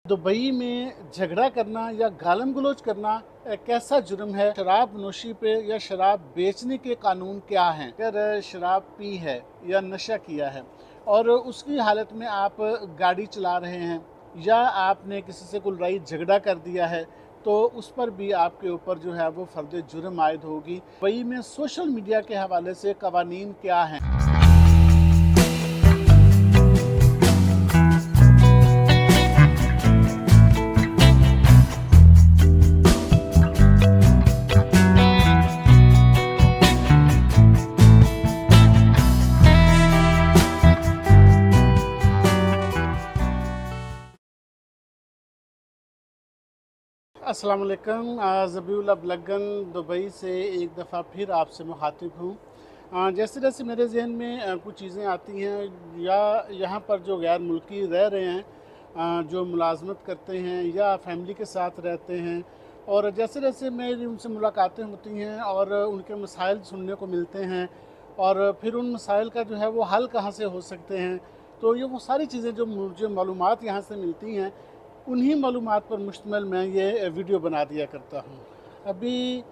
Dubai में झगड़ा करना या गालम गलोच करना कैसा जुर्म है? शराब नोशी पे या शराब बेचने के कानून क्या हैं? अगर शराब पी है या नशा किया है और उसकी हालत में आप गाड़ी चला रहे हैं या आपने किसी से कोई लड़ाई झगड़ा कर दिया है तो उस पर भी आपके ऊपर जो है वो फर्द जुर्म आयद होगी। दुबई में सोशल मीडिया के हवाले से कवानीन क्या हैं? अस्सलाम वालेकुम। ज़बीउल अबलगन दुबई से एक दफ़ा फिर आपसे मुखातिब हूँ। जैसे जैसे मेरे जहन में कुछ चीज़ें आती हैं या यहाँ पर जो गैर मुल्की रह रहे हैं, जो मुलाजमत करते हैं या फैमिली के साथ रहते हैं, और जैसे जैसे मेरी उनसे मुलाकातें होती हैं और उनके मसाइल सुनने को मिलते हैं और फिर उन मसाइल का जो है वो हल कहाँ से हो सकते हैं, तो ये वो सारी चीज़ें जो मुझे मालूमात यहाँ से मिलती हैं उन्हीं मालूमात पर मुश्तमिल मैं ये वीडियो बना दिया करता हूँ। अभी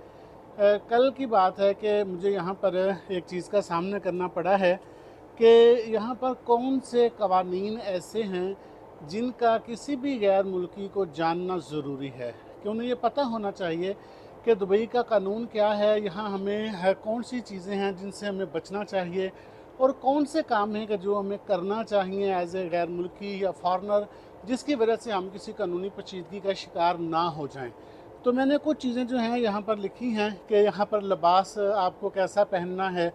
कल की बात है कि मुझे यहाँ पर एक चीज़ का सामना करना पड़ा है कि यहाँ पर कौन से कवानीन ऐसे हैं जिनका किसी भी गैर मुल्की को जानना ज़रूरी है, कि उन्हें ये पता होना चाहिए कि दुबई का कानून क्या है, यहाँ हमें कौन सी चीज़ें हैं जिनसे हमें बचना चाहिए और कौन से काम हैं कि जो हमें करना चाहिए एज ए गैर मुल्की या फॉरनर, जिसकी वजह से हम किसी कानूनी पेचीदगी का शिकार ना हो जाएं। तो मैंने कुछ चीज़ें जो हैं यहाँ पर लिखी हैं कि यहाँ पर लिबास आपको कैसा पहनना है,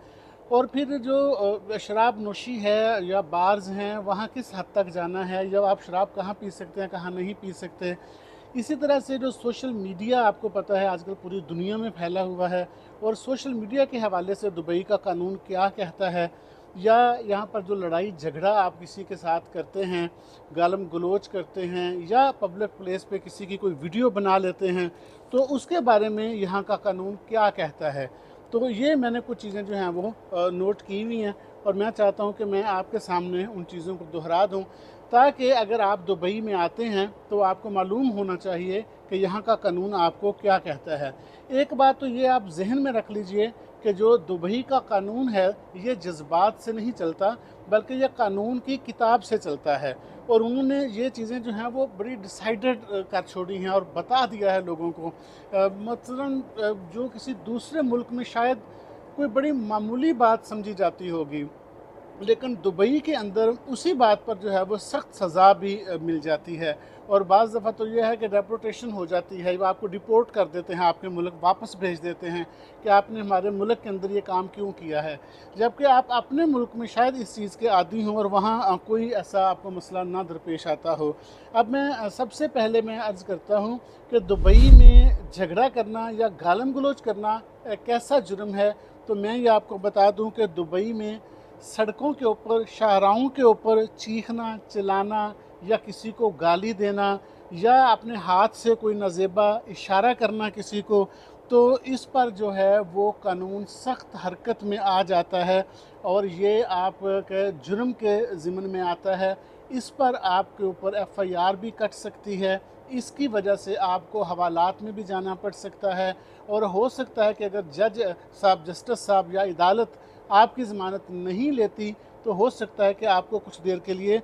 और फिर जो शराब नोशी है या बार्स हैं वहाँ किस हद तक जाना है, या आप शराब कहाँ पी सकते हैं कहाँ नहीं पी सकते। इसी तरह से जो सोशल मीडिया आपको पता है आजकल पूरी दुनिया में फैला हुआ है, और सोशल मीडिया के हवाले से दुबई का कानून क्या कहता है, या यहाँ पर जो लड़ाई झगड़ा आप किसी के साथ करते हैं, गालम गलोच करते हैं या पब्लिक प्लेस पे किसी की कोई वीडियो बना लेते हैं, तो उसके बारे में यहाँ का कानून क्या कहता है। तो ये मैंने कुछ चीज़ें जो हैं वो नोट की हुई हैं और मैं चाहता हूँ कि मैं आपके सामने उन चीज़ों को दोहरा दूँ, ताकि अगर आप दुबई में आते हैं तो आपको मालूम होना चाहिए कि यहाँ का कानून आपको क्या कहता है। एक बात तो ये आप जहन में रख लीजिए कि जो दुबई का कानून है ये जज्बात से नहीं चलता, बल्कि यह कानून की किताब से चलता है, और उन्होंने ये चीज़ें जो हैं वो बड़ी डिसाइडेड कर छोड़ी हैं और बता दिया है लोगों को। मसलन जो किसी दूसरे मुल्क में शायद कोई बड़ी मामूली बात समझी जाती होगी, लेकिन दुबई के अंदर उसी बात पर जो है वो सख्त सज़ा भी मिल जाती है, और बाज़ दफ़ा तो यह है कि डेपोटेशन हो जाती है, वो आपको डिपोर्ट कर देते हैं, आपके मुल्क वापस भेज देते हैं कि आपने हमारे मुल्क के अंदर ये काम क्यों किया है, जबकि आप अपने मुल्क में शायद इस चीज़ के आदी हों और वहाँ कोई ऐसा आपको मसला ना दरपेश आता हो। अब मैं सबसे पहले मैं अर्ज़ करता हूँ कि दुबई में झगड़ा करना या गालम गलोच करना कैसा जुर्म है। तो मैं ये आपको बता दूँ कि दुबई में सड़कों के ऊपर, शाहराहों के ऊपर चीखना, चिल्लाना या किसी को गाली देना या अपने हाथ से कोई नाज़ेबा इशारा करना किसी को, तो इस पर जो है वो कानून सख्त हरकत में आ जाता है और ये आप के जुर्म के ज़िम्न में आता है। इस पर आपके ऊपर एफ़आईआर भी कट सकती है। इसकी वजह से आपको हवालात में भी जाना पड़ सकता है, और हो सकता है कि अगर जज साहब, जस्टिस साहब या अदालत आपकी ज़मानत नहीं लेती तो हो सकता है कि आपको कुछ देर के लिए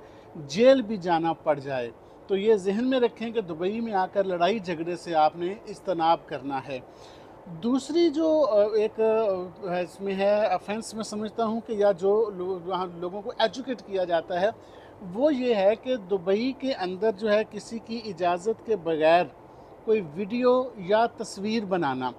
जेल भी जाना पड़ जाए। तो ये ज़हन में रखें कि दुबई में आकर लड़ाई झगड़े से आपने इज्तनाब करना है। दूसरी जो एक इसमें है ऑफेंस, मैं समझता हूँ कि या जो वहाँ लोगों को एजुकेट किया जाता है वो ये है कि दुबई के अंदर जो है किसी की इजाज़त के बगैर कोई वीडियो या तस्वीर बनाना,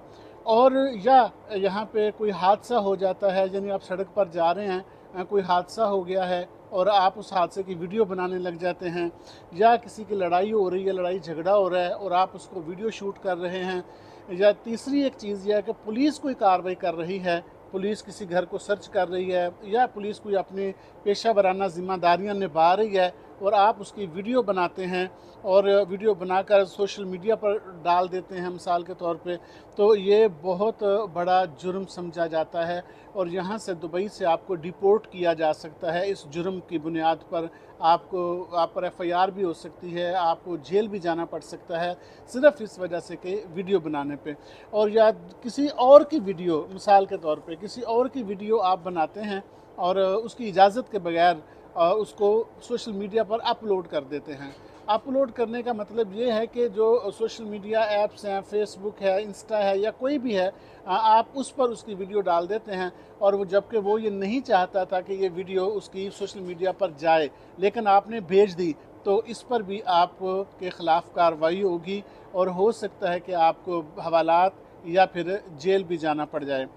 और या यहाँ पे कोई हादसा हो जाता है, यानी आप सड़क पर जा रहे हैं, कोई हादसा हो गया है और आप उस हादसे की वीडियो बनाने लग जाते हैं, या किसी की लड़ाई हो रही है, लड़ाई झगड़ा हो रहा है और आप उसको वीडियो शूट कर रहे हैं, या तीसरी एक चीज़ यह है कि पुलिस कोई कार्रवाई कर रही है, पुलिस किसी घर को सर्च कर रही है या पुलिस कोई अपनी पेशा वराना ज़िम्मेदारियाँ निभा रही है और आप उसकी वीडियो बनाते हैं और वीडियो बनाकर सोशल मीडिया पर डाल देते हैं मिसाल के तौर पे, तो ये बहुत बड़ा जुर्म समझा जाता है और यहाँ से दुबई से आपको डिपोर्ट किया जा सकता है। इस जुर्म की बुनियाद पर आप पर एफआईआर भी हो सकती है, आपको जेल भी जाना पड़ सकता है, सिर्फ इस वजह से कि वीडियो बनाने पे। और या किसी और की वीडियो, मिसाल के तौर पे किसी और की वीडियो आप बनाते हैं और उसकी इजाज़त के बगैर उसको सोशल मीडिया पर अपलोड कर देते हैं। अपलोड करने का मतलब ये है कि जो सोशल मीडिया ऐप्स हैं, फेसबुक है, इंस्टा है या कोई भी है, आप उस पर उसकी वीडियो डाल देते हैं और वो जबकि वो ये नहीं चाहता था कि ये वीडियो उसकी सोशल मीडिया पर जाए, लेकिन आपने भेज दी, तो इस पर भी आप के ख़िलाफ़ कार्रवाई होगी और हो सकता है कि आपको हवालात या फिर जेल भी जाना पड़ जाए।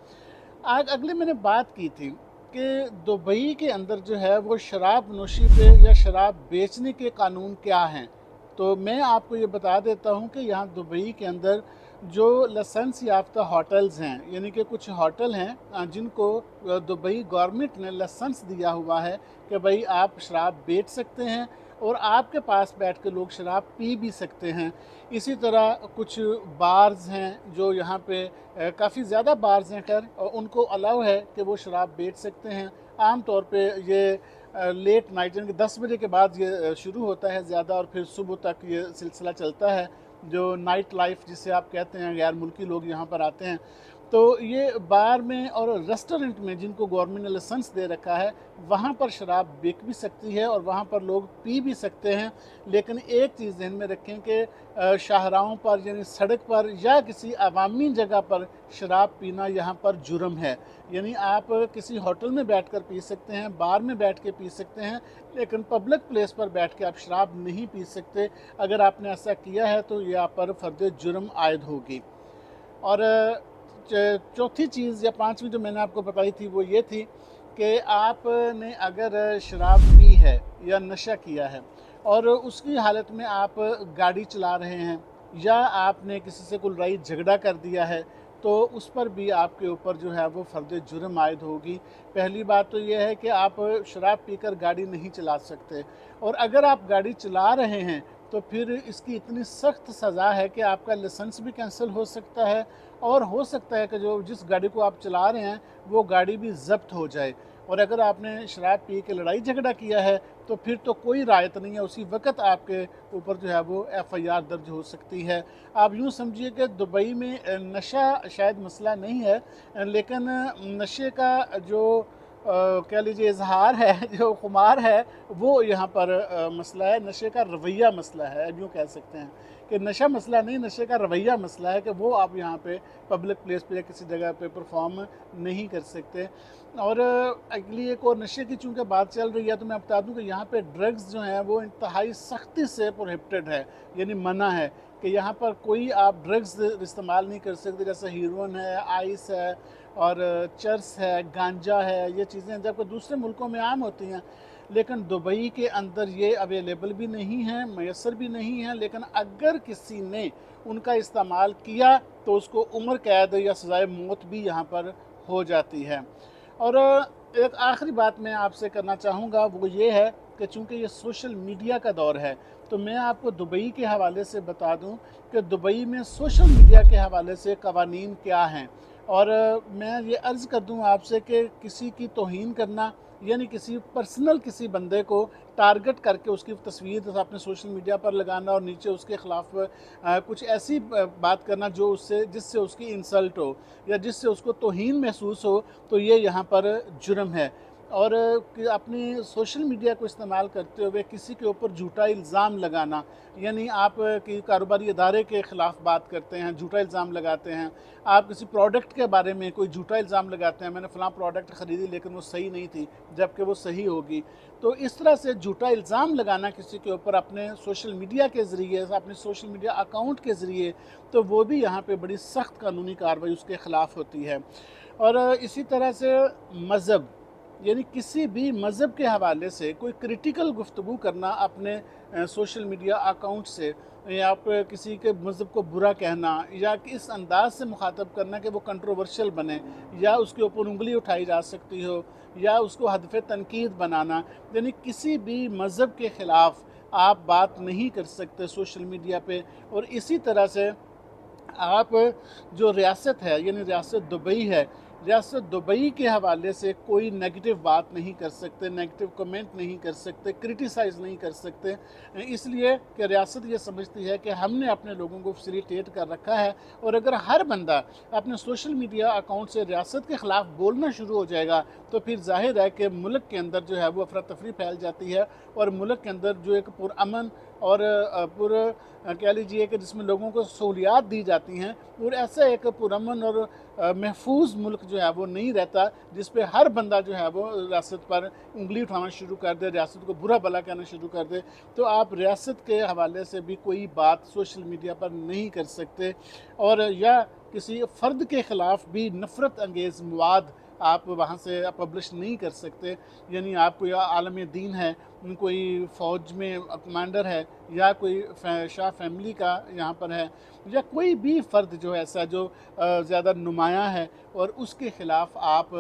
अगले मैंने बात की थी कि दुबई के अंदर जो है वो शराब नोशी पे या शराब बेचने के कानून क्या हैं। तो मैं आपको ये बता देता हूँ कि यहाँ दुबई के अंदर जो लाइसेंस याफ्ता होटल्स हैं, यानी कि कुछ होटल हैं जिनको दुबई गवर्नमेंट ने लाइसेंस दिया हुआ है कि भाई आप शराब बेच सकते हैं और आपके पास बैठ के लोग शराब पी भी सकते हैं। इसी तरह कुछ बार्स हैं जो यहाँ पे काफ़ी ज़्यादा बार्स हैं खैर, और उनको अलाउ है कि वो शराब बेच सकते हैं। आम तौर पे ये लेट नाइट यानी कि 10 बजे के बाद ये शुरू होता है ज़्यादा और फिर सुबह तक ये सिलसिला चलता है। जो नाइट लाइफ जिसे आप कहते हैं, गैर मुल्की लोग यहाँ पर आते हैं, तो ये बार में और रेस्टोरेंट में जिनको गवर्नमेंट ने लाइसेंस दे रखा है, वहाँ पर शराब बिक भी सकती है और वहाँ पर लोग पी भी सकते हैं। लेकिन एक चीज़ ध्यान में रखें कि शाहराहों पर यानी सड़क पर या किसी अवामी जगह पर शराब पीना यहाँ पर जुर्म है। यानी आप किसी होटल में बैठकर पी सकते हैं, बार में बैठ के पी सकते हैं, लेकिन पब्लिक प्लेस पर बैठ के आप शराब नहीं पी सकते। अगर आपने ऐसा किया है तो ये आप पर फर्द जुर्म आयद होगी। और चौथी चीज़ या पांचवी जो मैंने आपको बताई थी वो ये थी कि आपने अगर शराब पी है या नशा किया है और उसकी हालत में आप गाड़ी चला रहे हैं या आपने किसी से कोई लड़ाई झगड़ा कर दिया है, तो उस पर भी आपके ऊपर जो है वो फर्द जुर्म आयद होगी। पहली बात तो ये है कि आप शराब पीकर गाड़ी नहीं चला सकते, और अगर आप गाड़ी चला रहे हैं तो फिर इसकी इतनी सख्त सज़ा है कि आपका लाइसेंस भी कैंसिल हो सकता है और हो सकता है कि जो जिस गाड़ी को आप चला रहे हैं वो गाड़ी भी ज़ब्त हो जाए। और अगर आपने शराब पी के लड़ाई झगड़ा किया है तो फिर तो कोई रायत नहीं है, उसी वक्त आपके ऊपर जो है वो एफआईआर दर्ज हो सकती है। आप यूँ समझिए कि दुबई में नशा शायद मसला नहीं है, लेकिन नशे का जो कह लीजिए इजहार है, जो खुमार है, वो यहाँ पर मसला है। नशे का रवैया मसला है, यूँ कह सकते हैं कि नशा मसला नहीं, नशे का रवैया मसला है कि वो आप यहाँ पे पब्लिक प्लेस पे या किसी जगह पे परफॉर्म नहीं कर सकते। और अगली एक और नशे की चूँकि बात चल रही है तो मैं बता दूँ कि यहाँ पे ड्रग्स जो हैं वो इंतहाई सख्ती से प्रोहिबिटेड है, यानी मना है कि यहाँ पर कोई आप ड्रग्स इस्तेमाल नहीं कर सकते, जैसे हीरोइन है, आइस है और चरस है, गांजा है, ये चीज़ें जबकि दूसरे मुल्कों में आम होती हैं, लेकिन दुबई के अंदर ये अवेलेबल भी नहीं है, मैसर भी नहीं है। लेकिन अगर किसी ने उनका इस्तेमाल किया तो उसको उम्र कैद या सज़ाए मौत भी यहाँ पर हो जाती है। और एक आखिरी बात मैं आपसे करना चाहूँगा वो ये है कि चूँकि ये सोशल मीडिया का दौर है, तो मैं आपको दुबई के हवाले से बता दूं कि दुबई में सोशल मीडिया के हवाले से कवानीन क्या हैं। और मैं ये अर्ज़ कर दूं आपसे कि किसी की तौहीन करना, यानी किसी पर्सनल किसी बंदे को टारगेट करके उसकी तस्वीर अपने सोशल मीडिया पर लगाना और नीचे उसके ख़िलाफ़ कुछ ऐसी बात करना जो उससे जिससे उसकी इंसल्ट हो या जिससे उसको तौहीन महसूस हो, तो ये यहाँ पर जुर्म है। और अपनी सोशल मीडिया को इस्तेमाल करते हुए किसी के ऊपर झूठा इल्ज़ाम लगाना, यानी आप कि कारोबारी इदारे के ख़िलाफ़ बात करते हैं, झूठा इल्ज़ाम लगाते हैं, आप किसी प्रोडक्ट के बारे में कोई झूठा इल्ज़ाम लगाते हैं, मैंने फ़लाँ प्रोडक्ट ख़रीदी लेकिन वो सही नहीं थी जबकि वो सही होगी। तो इस तरह से झूठा इल्ज़ाम लगाना किसी के ऊपर अपने सोशल मीडिया के ज़रिए, अपने सोशल मीडिया अकाउंट के ज़रिए, तो वो भी यहाँ पे बड़ी सख्त कानूनी कार्रवाई उसके ख़िलाफ़ होती है। और इसी तरह से मज़हब, यानी किसी भी मज़हब के हवाले से कोई क्रिटिकल गुफ्तगू करना अपने सोशल मीडिया अकाउंट से, या आप किसी के मज़हब को बुरा कहना या इस अंदाज से मुखातब करना कि वो कंट्रोवर्शियल बने या उसके ऊपर उंगली उठाई जा सकती हो या उसको हदफ तनकीद बनाना, यानी किसी भी मज़हब के ख़िलाफ़ आप बात नहीं कर सकते सोशल मीडिया पे। और इसी तरह से आप जो रियासत है, यानी रियासत दुबई है, रियासत दुबई के हवाले से कोई नेगेटिव बात नहीं कर सकते, नेगेटिव कमेंट नहीं कर सकते, क्रिटिसाइज़ नहीं कर सकते, इसलिए कि रियासत ये समझती है कि हमने अपने लोगों को फैसिलिटेट कर रखा है। और अगर हर बंदा अपने सोशल मीडिया अकाउंट से रियासत के ख़िलाफ़ बोलना शुरू हो जाएगा तो फिर ज़ाहिर है कि मुल्क के अंदर जो है वो अफरा तफरी फैल जाती है, और मुल्क के अंदर जो एक पुरअमन और कह लीजिए कि जिसमें लोगों को सहूलियात दी जाती हैं, और ऐसा एक पुरअमन और महफूज मुल्क जो है वो नहीं रहता जिस पे हर बंदा जो है वो रियासत पर उंगली उठाना शुरू कर दे, रियासत को बुरा भला कहना शुरू कर दे। तो आप रियासत के हवाले से भी कोई बात सोशल मीडिया पर नहीं कर सकते, और या किसी फ़र्द के ख़िलाफ़ भी नफ़रत अंगेज़ मवाद आप वहाँ से पब्लिश नहीं कर सकते। यानी आप कोई आलम दीन है, कोई फ़ौज में कमांडर है, या कोई शाह फैमिली का यहाँ पर है, या कोई भी फ़र्द जो है ऐसा जो ज़्यादा नुमायाँ है, और उसके ख़िलाफ़ आप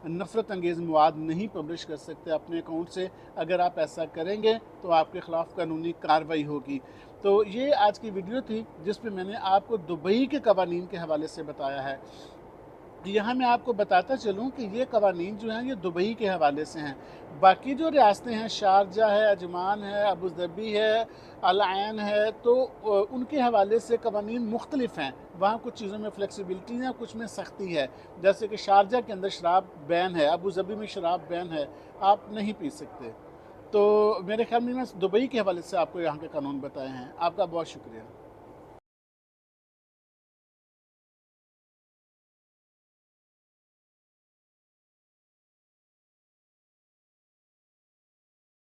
नफ़रत अंगेज़ मवाद नहीं पब्लिश कर सकते अपने अकाउंट से। अगर आप ऐसा करेंगे तो आपके ख़िलाफ़ कानूनी कार्रवाई होगी। तो ये आज की वीडियो थी जिस पे मैंने आपको दुबई के कवानीन के हवाले से बताया है। यहाँ मैं आपको बताता चलूँ कि ये कवानीन जो हैं ये दुबई के हवाले से हैं। बाकी जो रियासतें हैं, शारजा है, अजमान है, अबू धाबी है, अल आइन है, तो उनके हवाले से कवानीन मुख्तलिफ हैं। वहाँ कुछ चीज़ों में फ़्लेक्सिबिलिटी है, कुछ में सख्ती है। जैसे कि शारजा के अंदर शराब बैन है, अबू धाबी में शराब बैन है, आप नहीं पी सकते। तो मेरे ख्याल में मैं दुबई के हवाले से आपको यहाँ के कानून बताए हैं। आपका बहुत शुक्रिया।